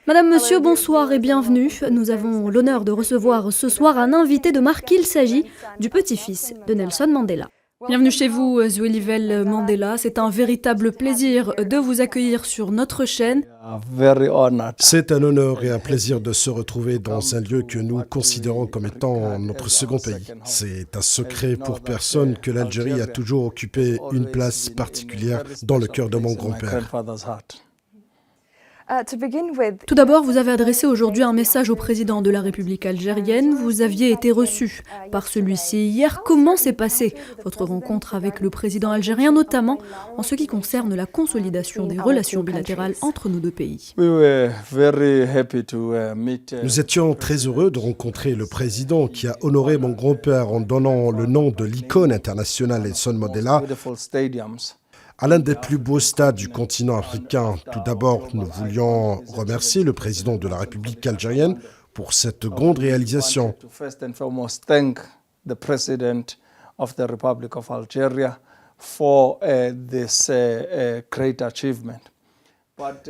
Madame, monsieur, bonsoir et bienvenue. Nous avons l'honneur de recevoir ce soir un invité de marque. Il s'agit du petit-fils de Nelson Mandela. Bienvenue chez vous, Zwelivel Mandela. C'est un véritable plaisir de vous accueillir sur notre chaîne. C'est un honneur et un plaisir de se retrouver dans un lieu que nous considérons comme étant notre second pays. C'est un secret pour personne que l'Algérie a toujours occupé une place particulière dans le cœur de mon grand-père. Tout d'abord, vous avez adressé aujourd'hui un message au président de la République algérienne. Vous aviez été reçu par celui-ci hier. Comment s'est passée votre rencontre avec le président algérien, notamment en ce qui concerne la consolidation des relations bilatérales entre nos deux pays? Nous étions très heureux de rencontrer le président qui a honoré mon grand-père en donnant le nom de l'icône internationale Nelson Mandela à l'un des plus beaux stades du continent africain. Tout d'abord, nous voulions remercier le président de la République algérienne pour cette grande réalisation.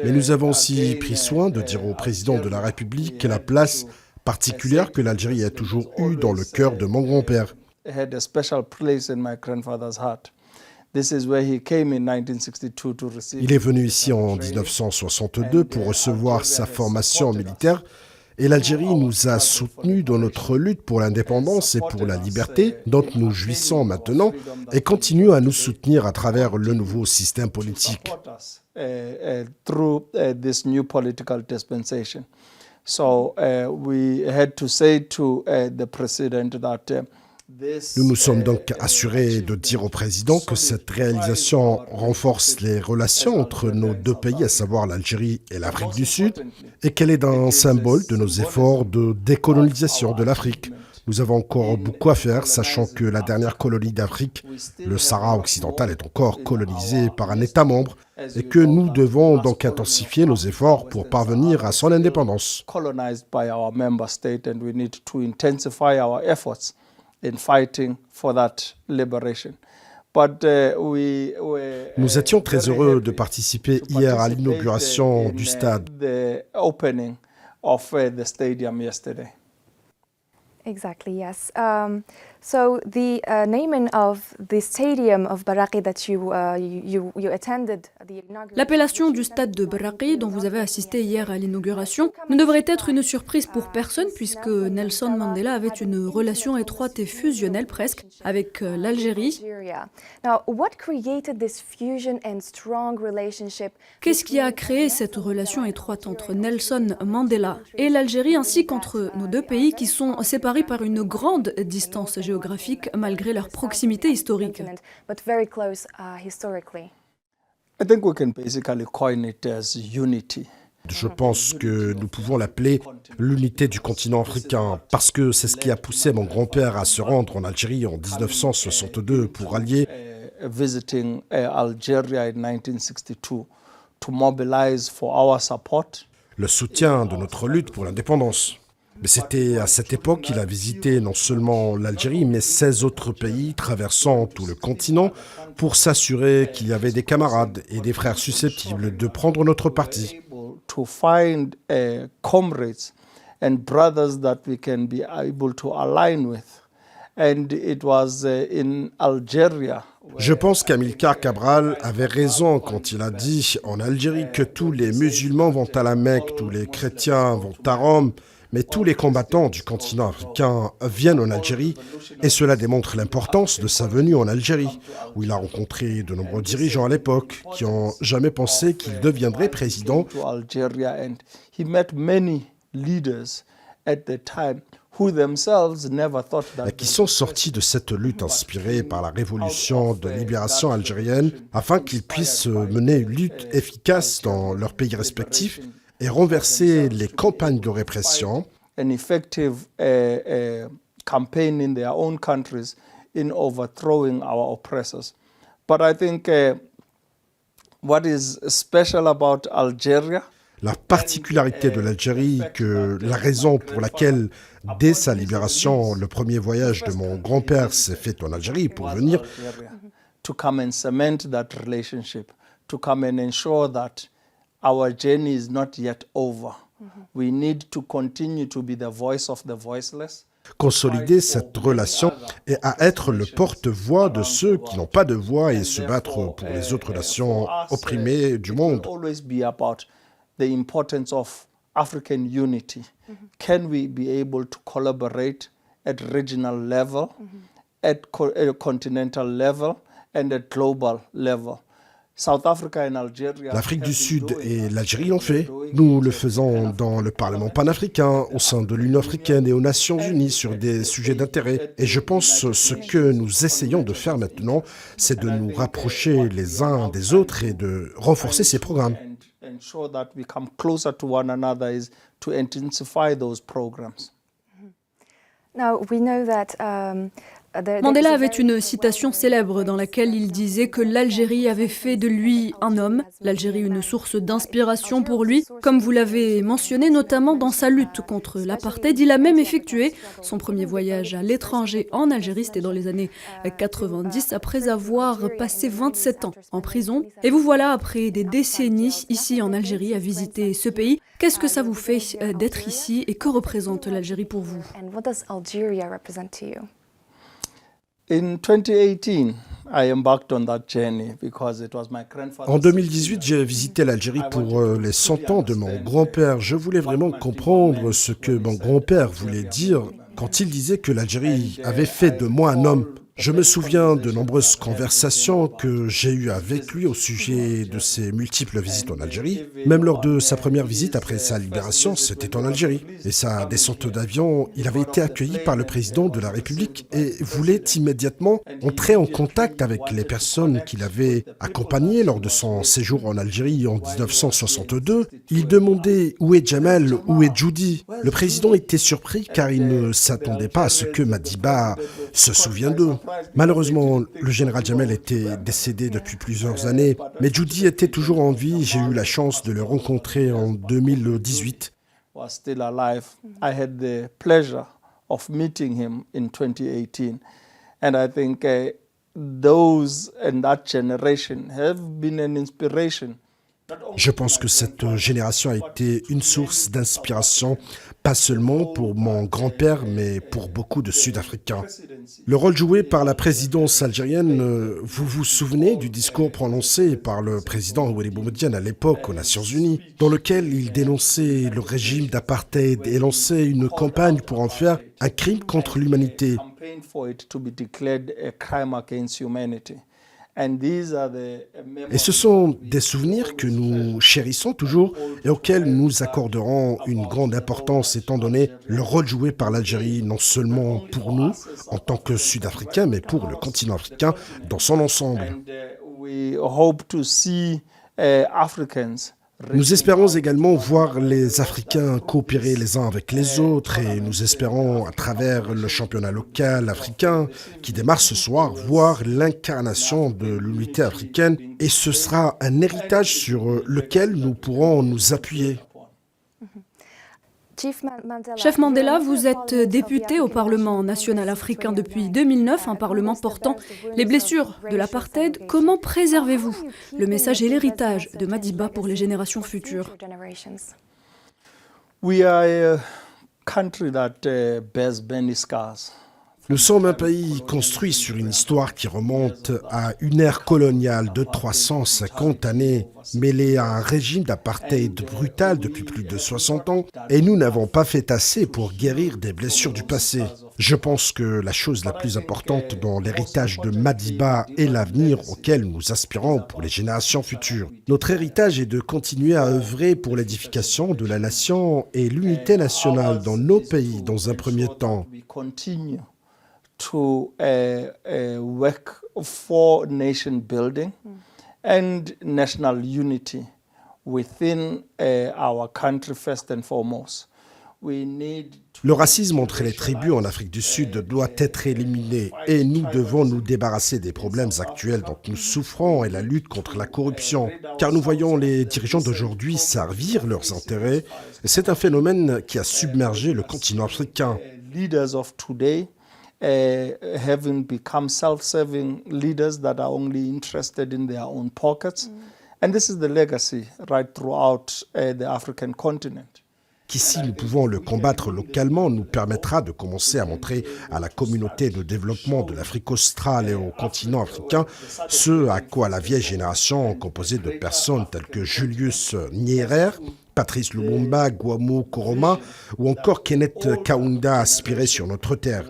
Mais nous avons aussi pris soin de dire au président de la République la place particulière que l'Algérie a toujours eue dans le cœur de mon grand-père. Il est venu ici en 1962 pour recevoir sa formation militaire et l'Algérie nous a soutenus dans notre lutte pour l'indépendance et pour la liberté dont nous jouissons maintenant et continue à nous soutenir à travers le nouveau système politique. Nous nous sommes donc assurés de dire au président que cette réalisation renforce les relations entre nos deux pays, à savoir l'Algérie et l'Afrique du Sud, et qu'elle est un symbole de nos efforts de décolonisation de l'Afrique. Nous avons encore beaucoup à faire, sachant que la dernière colonie d'Afrique, le Sahara occidental, est encore colonisée par un État membre et que nous devons donc intensifier nos efforts pour parvenir à son indépendance. Nous étions très heureux de participer hier à l'inauguration du stade. Exactly, yes. So the naming of the stadium of Baraki that you attended the inauguration. L'appellation du stade de Baraki, dont vous avez assisté hier à l'inauguration, ne devrait être une surprise pour personne puisque Nelson Mandela avait une relation étroite et fusionnelle presque avec l'Algérie. Now, what created this fusion and strong relationship? Qu'est-ce qui a créé cette relation étroite entre Nelson Mandela et l'Algérie ainsi qu'entre nos deux pays qui sont séparés par une grande distance géographique malgré leur proximité historique? But very close historically. I think we can basically coin it as unity. Je pense que nous pouvons l'appeler l'unité du continent africain, parce que c'est ce qui a poussé mon grand-père à se rendre en Algérie en 1962 pour allier Visiting Algeria in 1962 to mobilize for our support. le soutien de notre lutte pour l'indépendance. Mais c'était à cette époque qu'il a visité non seulement l'Algérie, mais 16 autres pays traversant tout le continent pour s'assurer qu'il y avait des camarades et des frères susceptibles de prendre notre parti. To find comrades and brothers that we can be able to align with. And it was in Algeria. Je pense qu'Amilcar Cabral avait raison quand il a dit en Algérie que tous les musulmans vont à la Mecque, tous les chrétiens vont à Rome, mais tous les combattants du continent africain viennent en Algérie et cela démontre l'importance de sa venue en Algérie, où il a rencontré de nombreux dirigeants à l'époque qui n'ont jamais pensé qu'il deviendrait président. Qui sont sortis de cette lutte inspirée par la révolution de libération algérienne afin qu'ils puissent mener une lutte efficace dans leurs pays respectifs et renverser les campagnes de répression. An effective campaign in their own countries in overthrowing our oppressors. But I think what is special about Algeria. La particularité de l'Algérie, que la raison pour laquelle, dès sa libération, le premier voyage de mon grand-père s'est fait en Algérie pour venir to come and cement that relationship, to come and ensure that our journey is not yet over. We need to continue to be the voice of the voiceless. Consolider cette relation et à être le porte-voix de ceux qui n'ont pas de voix et se battre pour les autres nations opprimées du monde. Always be about the importance of African unity. Can we be able to collaborate at regional level, at continental level, and at global level? South Africa and Algeria. L'Afrique du Sud et l'Algérie l'ont fait. Nous le faisons dans le Parlement panafricain, au sein de l'Union africaine et aux Nations unies sur des sujets d'intérêt. Et je pense que ce que nous essayons de faire maintenant, c'est de nous rapprocher les uns des autres et de renforcer ces programmes. Ensure that we come closer to one another is to intensify those programs. Now we know that Mandela avait une citation célèbre dans laquelle il disait que l'Algérie avait fait de lui un homme, l'Algérie une source d'inspiration pour lui. Comme vous l'avez mentionné, notamment dans sa lutte contre l'apartheid, il a même effectué son premier voyage à l'étranger en Algérie, c'était dans les années 90, après avoir passé 27 ans en prison. Et vous voilà, après des décennies, ici en Algérie, à visiter ce pays. Qu'est-ce que ça vous fait d'être ici et que représente l'Algérie pour vous ? And what does Algeria represent to you? In 2018, I embarked on that journey because it was my grandfather's. En 2018, j'ai visité l'Algérie pour les 100 ans de mon grand-père. Je voulais vraiment comprendre ce que mon grand-père voulait dire quand il disait que l'Algérie avait fait de moi un homme. Je me souviens de nombreuses conversations que j'ai eues avec lui au sujet de ses multiples visites en Algérie. Même lors de sa première visite après sa libération, c'était en Algérie. Et sa descente d'avion, il avait été accueilli par le président de la République et voulait immédiatement entrer en contact avec les personnes qu'il avait accompagnées lors de son séjour en Algérie en 1962. Il demandait où est Djemal, où est Djoudi. Le président était surpris car il ne s'attendait pas à ce que Madiba se souvienne d'eux. Malheureusement, le général Djemal était décédé depuis plusieurs années, mais Djoudi était toujours en vie. J'ai eu la chance de le rencontrer en 2018. Was still alive. I had the pleasure of meeting him in 2018, and I think those and that generation have been an inspiration. Je pense que cette génération a été une source d'inspiration, pas seulement pour mon grand-père, mais pour beaucoup de Sud-Africains. Le rôle joué par la présidence algérienne, vous vous souvenez du discours prononcé par le président Wally Boumediene à l'époque aux Nations Unies, dans lequel il dénonçait le régime d'apartheid et lançait une campagne pour en faire un crime contre l'humanité. Et ce sont des souvenirs que nous chérissons toujours et auxquels nous accorderons une grande importance étant donné le rôle joué par l'Algérie, non seulement pour nous en tant que Sud-Africains, mais pour le continent africain dans son ensemble. Nous espérons également voir les Africains coopérer les uns avec les autres et nous espérons, à travers le championnat local africain qui démarre ce soir, voir l'incarnation de l'unité africaine et ce sera un héritage sur lequel nous pourrons nous appuyer. Chef Mandela, vous êtes député au Parlement national africain depuis 2009, un parlement portant les blessures de l'apartheid. Comment préservez-vous le message et l'héritage de Madiba pour les générations futures? We are a country that bears many scars. Nous sommes un pays construit sur une histoire qui remonte à une ère coloniale de 350 années, mêlée à un régime d'apartheid brutal depuis plus de 60 ans, et nous n'avons pas fait assez pour guérir des blessures du passé. Je pense que la chose la plus importante dans l'héritage de Madiba est l'avenir auquel nous aspirons pour les générations futures. Notre héritage est de continuer à œuvrer pour l'édification de la nation et l'unité nationale dans nos pays dans un premier temps. To work for nation building and national unity within our country first and foremost. Le racisme entre les tribus en Afrique du Sud doit être éliminé et nous devons nous débarrasser des problèmes actuels dont nous souffrons et la lutte contre la corruption, car nous voyons les dirigeants d'aujourd'hui servir leurs intérêts et c'est un phénomène qui a submergé le continent africain. Leaders of today having become self-serving leaders that are only interested in their own pockets. And this is the legacy right throughout the African continent. qu'ici nous pouvons le combattre localement nous permettra de commencer à montrer à la communauté de développement de l'Afrique australe et au continent africain ce à quoi la vieille génération, composée de personnes telles que Julius Nyerere, Patrice Lumumba, Kwame Nkrumah ou encore Kenneth Kaunda aspiraient sur notre terre.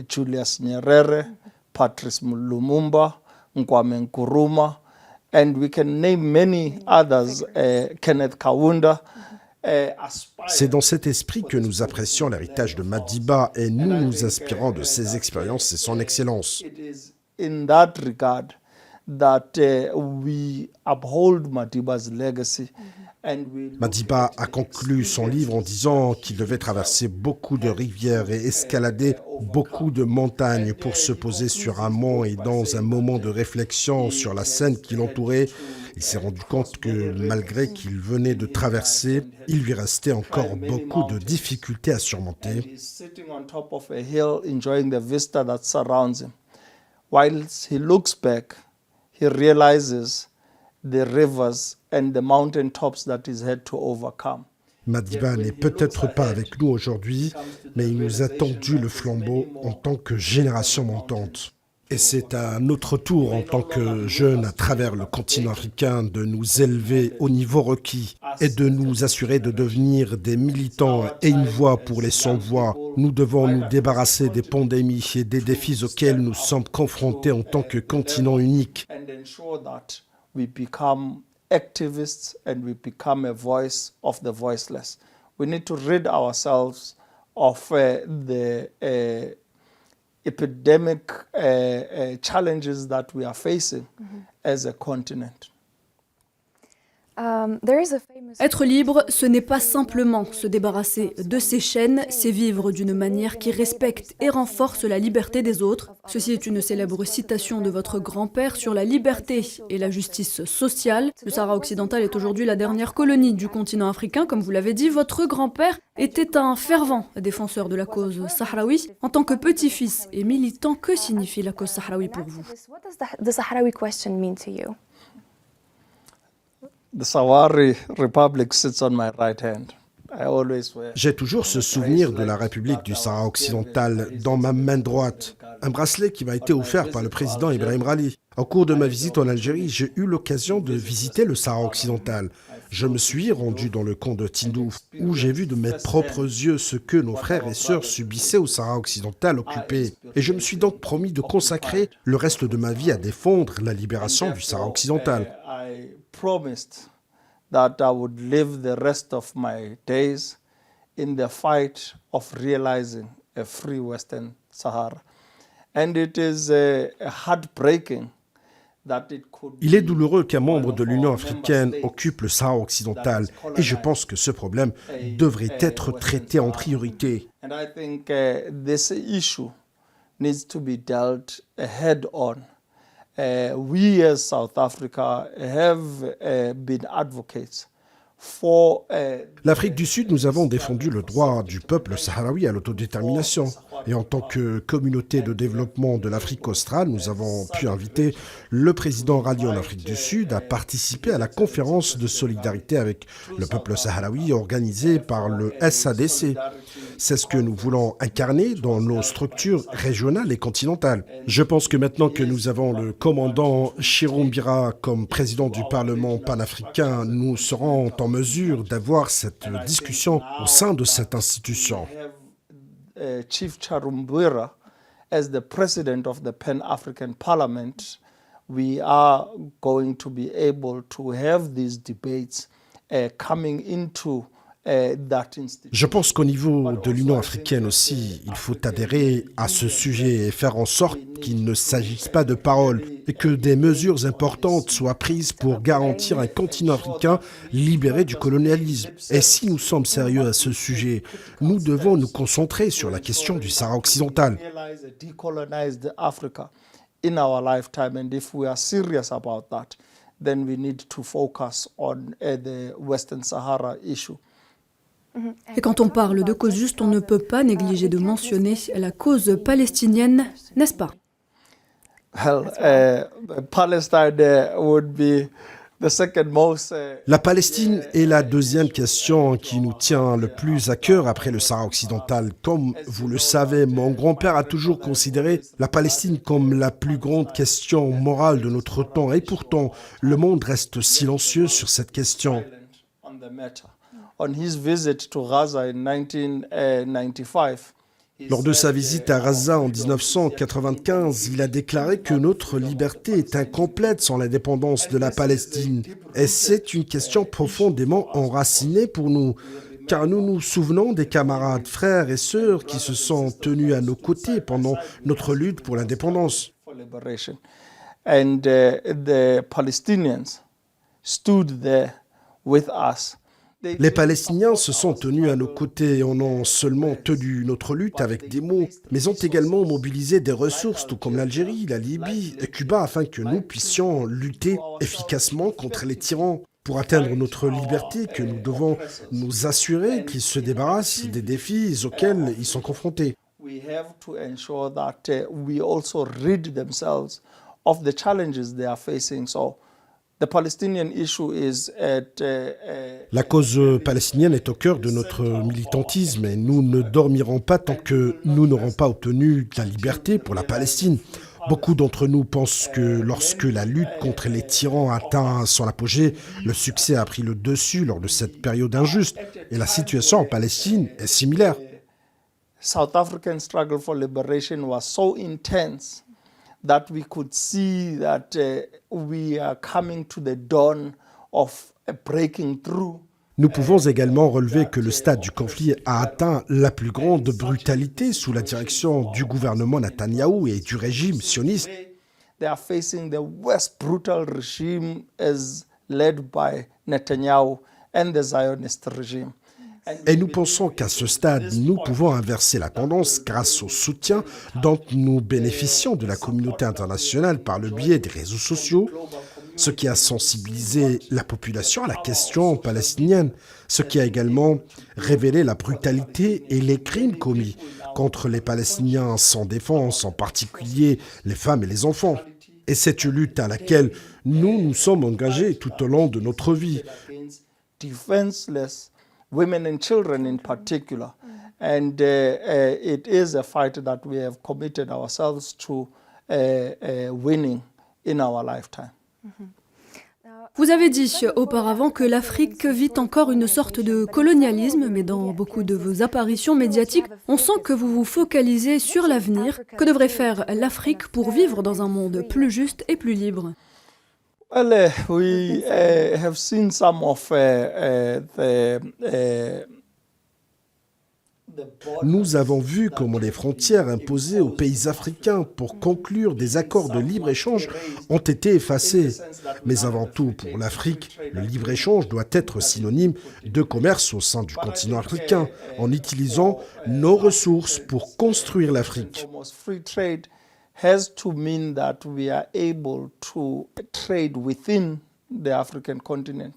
Julius Nyerere, Patrice Lumumba, Kwame Nkrumah, and we can name many others, Kenneth Kaunda. C'est dans cet esprit que nous apprécions l'héritage de Madiba et nous nous inspirons de ses expériences et son excellence. It is in that regard that we uphold Madiba's legacy. Madiba a conclu son livre en disant qu'il devait traverser beaucoup de rivières et escalader beaucoup de montagnes pour se poser sur un mont, et dans un moment de réflexion sur la scène qui l'entourait, il s'est rendu compte que malgré qu'il venait de traverser, il lui restait encore beaucoup de difficultés à surmonter. Whilst he looks back, he realizes the rivers and the mountain tops that he's had to overcome. Madiba n'est peut-être pas avec nous aujourd'hui, mais il nous a tendu le flambeau en tant que génération montante. Et c'est à notre tour, en tant que jeunes à travers le continent africain, de nous élever au niveau requis et de nous assurer de devenir des militants et une voix pour les sans-voix. Nous devons nous débarrasser des pandémies et des défis auxquels nous sommes confrontés en tant que continent unique. We become activists and we become a voice of the voiceless. We need to rid ourselves of the epidemic challenges that we are facing as a continent. Être libre, ce n'est pas simplement se débarrasser de ses chaînes, c'est vivre d'une manière qui respecte et renforce la liberté des autres. Ceci est une célèbre citation de votre grand-père sur la liberté et la justice sociale. Le Sahara occidental est aujourd'hui la dernière colonie du continent africain, comme vous l'avez dit. Votre grand-père était un fervent défenseur de la cause sahraoui. En tant que petit-fils et militant, que signifie la cause sahraoui pour vous? What does the Sahrawi question mean to you? The Sahrawi Republic sits on my right hand. I always wear. J'ai toujours ce souvenir de la République du Sahara occidental dans ma main droite, un bracelet qui m'a été offert par le président Ibrahim Rali. Au cours de ma visite en Algérie, j'ai eu l'occasion de visiter le Sahara occidental. Je me suis rendu dans le camp de Tindouf, où j'ai vu de mes propres yeux ce que nos frères et sœurs subissaient au Sahara occidental occupé. Et je me suis donc promis de consacrer le reste de ma vie à défendre la libération du Sahara occidental. I promised that I would live the rest of my days in the fight of realizing a free Western Sahara. And it is heartbreaking. Il est douloureux qu'un membre de l'Union africaine occupe le Sahara occidental et je pense que ce problème devrait être traité en priorité. And I think this issue needs to be dealt head on. We as South Africa have been advocates for. L'Afrique du Sud, nous avons défendu le droit du peuple sahraoui à l'autodétermination. Et en tant que communauté de développement de l'Afrique australe, nous avons pu inviter le président Rali en Afrique du Sud à participer à la conférence de solidarité avec le peuple sahraoui organisée par le SADC. C'est ce que nous voulons incarner dans nos structures régionales et continentales. Je pense que maintenant que nous avons le commandant Chirumbira comme président du Parlement panafricain, nous serons en mesure d'avoir cette discussion au sein de cette institution. Chief Chirumbira as the president of the Pan-African Parliament, we are going to be able to have these debates coming into Je pense qu'au niveau de l'Union africaine aussi, il faut adhérer à ce sujet et faire en sorte qu'il ne s'agisse pas de paroles et que des mesures importantes soient prises pour garantir un continent africain libéré du colonialisme. Et si nous sommes sérieux à ce sujet, nous devons nous concentrer sur la question du Sahara occidental. In our lifetime, and if we are serious about that, then we need to focus on the Western Sahara issue. Et quand on parle de cause juste, on ne peut pas négliger de mentionner la cause palestinienne, n'est-ce pas? Well, Palestine would be the second most. La Palestine est la deuxième question qui nous tient le plus à cœur après le Sahara occidental. Comme vous le savez, mon grand-père a toujours considéré la Palestine comme la plus grande question morale de notre temps. Et pourtant, le monde reste silencieux sur cette question. On the matter. On his visit to Gaza in 1995. Lors de sa visite à Gaza en 1995, il a déclaré que notre liberté est incomplète sans l'indépendance de la Palestine. Et c'est une question profondément enracinée pour nous, car nous nous souvenons des camarades, frères et sœurs qui se sont tenus à nos côtés pendant notre lutte pour l'indépendance. For liberation. And the Palestinians stood there with us. Les Palestiniens se sont tenus à nos côtés et ont non seulement tenu notre lutte avec des mots, mais ont également mobilisé des ressources, tout comme l'Algérie, la Libye et Cuba, afin que nous puissions lutter efficacement contre les tyrans. Pour atteindre notre liberté, que nous devons nous assurer qu'ils se débarrassent des défis auxquels ils sont confrontés. We have to ensure that we also rid themselves of the challenges they are facing. So the Palestinian issue is at La cause palestinienne est au cœur de notre militantisme et nous ne dormirons pas tant que nous n'aurons pas obtenu la liberté pour la Palestine. Beaucoup d'entre nous pensent que lorsque la lutte contre les tyrans atteint son apogée, le succès a pris le dessus lors de cette période injuste. Et la situation en Palestine est similaire. South African struggle for liberation was so intense that we could see that we are coming to the dawn of a breaking through. Nous pouvons également relever que le stade du conflit a atteint la plus grande brutalité sous la direction du gouvernement Netanyahou et du régime sioniste. They are facing the worst brutal regime as led by Netanyahu and the Zionist regime. Et nous pensons qu'à ce stade, nous pouvons inverser la tendance grâce au soutien dont nous bénéficions de la communauté internationale par le biais des réseaux sociaux, ce qui a sensibilisé la population à la question palestinienne, ce qui a également révélé la brutalité et les crimes commis contre les Palestiniens sans défense, en particulier les femmes et les enfants. Et c'est une lutte à laquelle nous nous sommes engagés tout au long de notre vie. Defenseless women and children in particular. And it is a fight that we have committed ourselves to winning in our lifetime. Vous avez dit auparavant que l'Afrique vit encore une sorte de colonialisme, mais dans beaucoup de vos apparitions médiatiques, on sent que vous vous focalisez sur l'avenir. Que devrait faire l'Afrique pour vivre dans un monde plus juste et plus libre ? Well, we have seen some of Nous avons vu comment les frontières imposées aux pays africains pour conclure des accords de libre-échange ont été effacées. Mais avant tout, pour l'Afrique, le libre-échange doit être synonyme de commerce au sein du continent africain, en utilisant nos ressources pour construire l'Afrique. Free trade has to mean that we are able to trade within the African continent,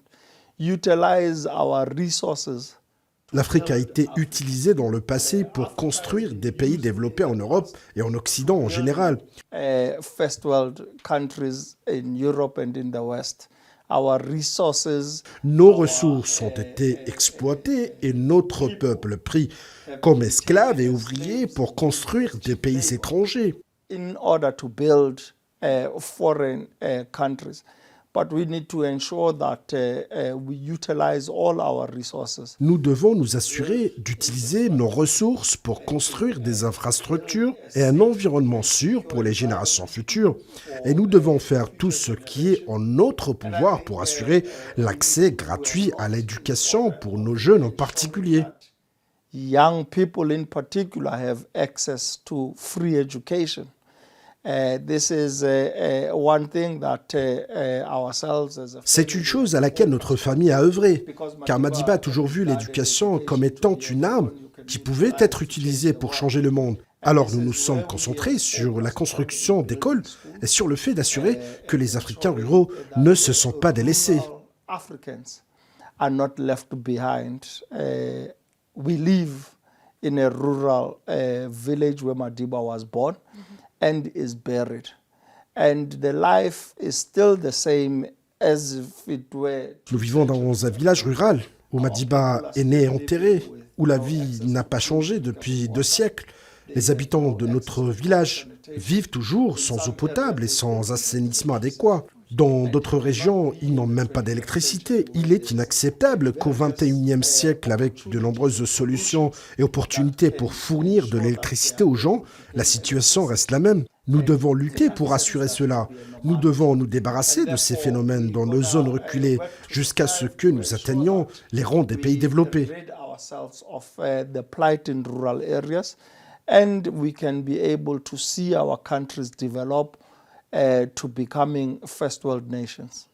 utilize our resources. L'Afrique a été utilisée dans le passé pour construire des pays développés en Europe et en Occident en général. First world countries in Europe and in the West. Our resources. Nos ressources ont été exploitées et notre peuple pris comme esclaves et ouvriers pour construire des pays étrangers. In order to build foreign countries. But we need to ensure that we utilize all our resources. Nous devons nous assurer d'utiliser nos ressources pour construire des infrastructures et un environnement sûr pour les générations futures. Et nous devons faire tout ce qui est en notre pouvoir pour assurer l'accès gratuit à l'éducation pour nos jeunes en particulier. Young people in particular have access to free education. C'est une chose à laquelle notre famille a œuvré, car Madiba a toujours vu l'éducation comme étant une arme qui pouvait être utilisée pour changer le monde. Alors nous nous sommes concentrés sur la construction d'écoles et sur le fait d'assurer que les Africains ruraux ne se sont pas délaissés. Africans are not left behind. We live in a rural village where Madiba was born. And is buried. And the life is still the same as if it were Nous vivons dans un village rural où Madiba est né et enterré, où la vie n'a pas changé depuis 2 siècles. Les habitants de notre village vivent toujours sans eau potable et sans assainissement adéquat. Dans d'autres régions, ils n'ont même pas d'électricité. Il est inacceptable qu'au XXIe siècle, avec de nombreuses solutions et opportunités pour fournir de l'électricité aux gens, la situation reste la même. Nous devons lutter pour assurer cela. Nous devons nous débarrasser de ces phénomènes dans nos zones reculées jusqu'à ce que nous atteignions les rangs des pays développés. And we can be able to see our countries develop to becoming first world nations.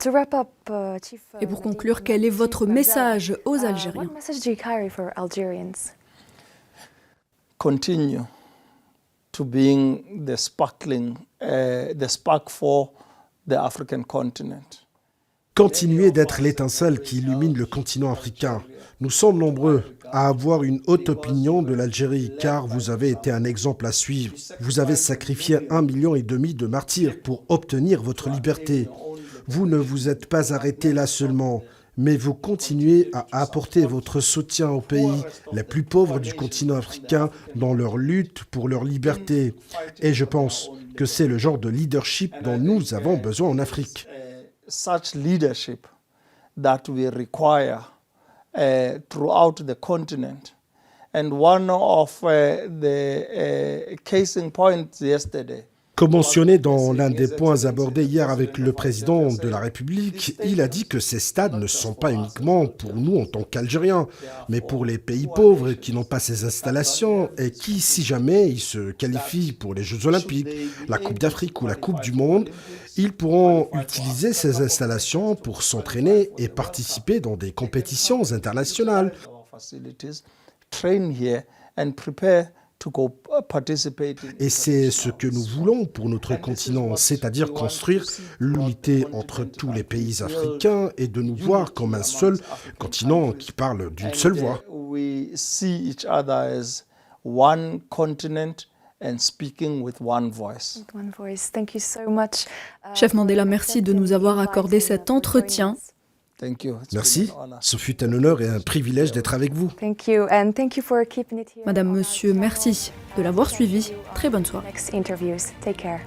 To wrap up, Chief, Et pour conclure, quel est votre message aux Algériens? What message do you carry for Algerians? Continue to being the spark for the African continent. Continuez d'être l'étincelle qui illumine le continent africain. Nous sommes nombreux à avoir une haute opinion de l'Algérie, car vous avez été un exemple à suivre. Vous avez sacrifié 1,5 million de martyrs pour obtenir votre liberté. Vous ne vous êtes pas arrêté là seulement, mais vous continuez à apporter votre soutien aux pays les plus pauvres du continent africain dans leur lutte pour leur liberté. Et je pense que c'est le genre de leadership dont nous avons besoin en Afrique. Such leadership that we require throughout the continent. And one of the case in points yesterday. Comme mentionné dans l'un des points abordés hier avec le président de la République, il a dit que ces stades ne sont pas uniquement pour nous en tant qu'Algériens, mais pour les pays pauvres qui n'ont pas ces installations et qui, si jamais ils se qualifient pour les Jeux Olympiques, la Coupe d'Afrique ou la Coupe du Monde, ils pourront utiliser ces installations pour s'entraîner et participer dans des compétitions internationales. Et c'est ce que nous voulons pour notre continent, c'est-à-dire construire l'unité entre tous les pays africains et de nous voir comme un seul continent qui parle d'une seule voix. And speaking with one voice. One voice. Thank you so much. Chef Mandela, merci de nous avoir accordé cet entretien. Thank you. Merci, ce fut un honneur et un privilège d'être avec vous. Thank you, and thank you for keeping it here. Madame, Monsieur, merci de l'avoir suivi. Très bonne soirée. Next interviews. Take care.